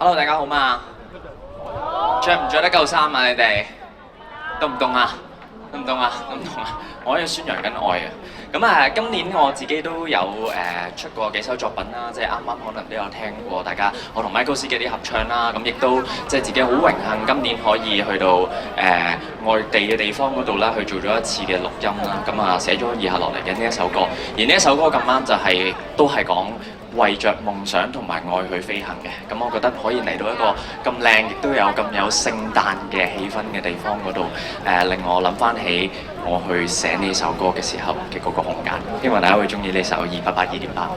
Hello， 大家好嘛？着唔着得夠衫啊？你哋凍唔凍啊？凍唔凍啊？凍唔凍啊？我喺度宣揚緊愛啊！咁今年我自己都有出過幾首作品啦，即係啱啱可能都有聽過大家我同 Michael C 嘅啲合唱啦，咁亦都即係自己好榮幸今年可以去到外地嘅地方嗰度啦，去做咗一次嘅錄音啦，咁寫咗以下落嚟嘅呢一首歌，而呢一首歌咁啱就係都係講為着夢想同埋愛去飛行嘅，咁我覺得可以嚟到一個咁靚，亦都有咁有聖誕嘅氣氛嘅地方嗰度，令我諗翻起我去寫呢首歌嘅時候嘅嗰個空間，希望大家會中意呢首288.8。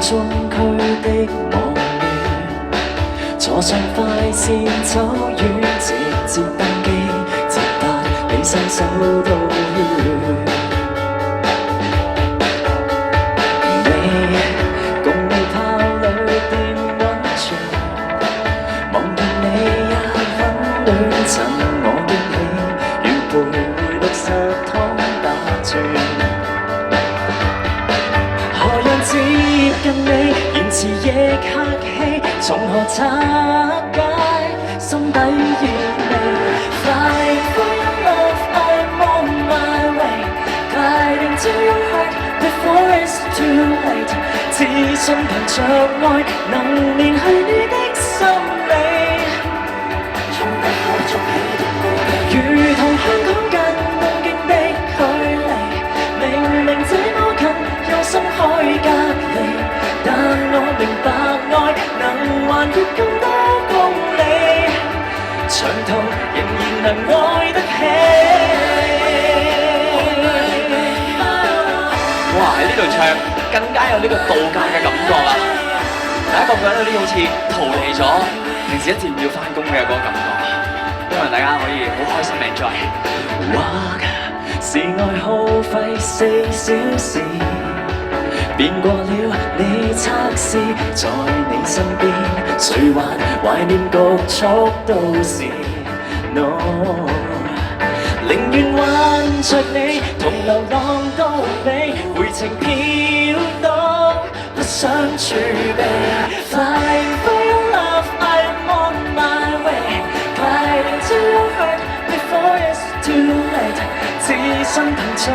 中區的網戀，坐上快線走遠，直接登機，直達你伸手到血。你共你炮旅店溫泉，望見你也很戀襯我驚喜，願陪會60湯打轉。接近你，言辭亦客氣，從何拆解心底意味 ？Fly for your love, I'm on my way, gliding to your heart before it's too late。自信憑着愛，能連繫你的心理，從不可築起的故地，如同香港近東京的距離，明明這麼近，有心可以隔離。但我明白愛能橫越更多公里，長途仍然能愛得起。哇！喺呢度唱更加有呢個度假嘅感覺啊！大家覺唔覺得呢好似逃離咗平時一直要翻工嘅嗰個感覺啊？希望大家可以好開心 enjoy。或是愛耗費4小時。變過了你測試，在你身邊，誰還懷念局促到時 ？No， 寧願挽着你，同流浪到尾，回程飄蕩，不想儲備。Fly for your love, I'm on my way, gliding to your heart before it's too late。自信憑着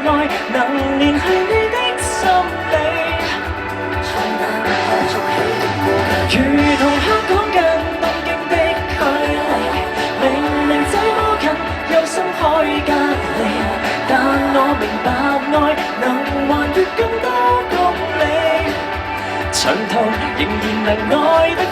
愛，能連繫你的心理，如同香港近東京的距離，明明這麼近，有心可以隔離，但我明白愛能橫越更多公里，長途仍然能愛得起。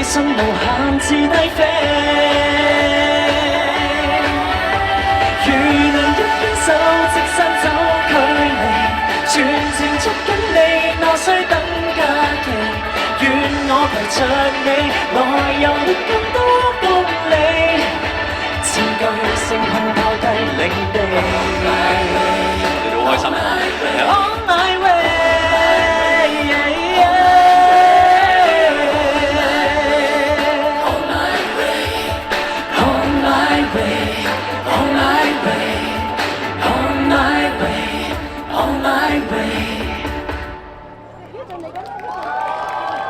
心無限次低飛，如能一牽手即身走距離，全程捉緊你，哪需等假期？願我陪着你，來遊歷更多公里，千句星空拋低領地。你哋好開心啊 ！On my way。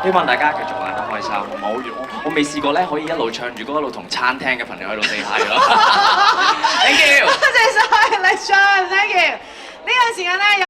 希望大家繼續玩得開心，我未試過咧可以一路唱住歌一路同餐廳嘅朋友喺度 say hi 咯。Thank you，多謝晒，嚟唱 ，thank you。呢個時間咧。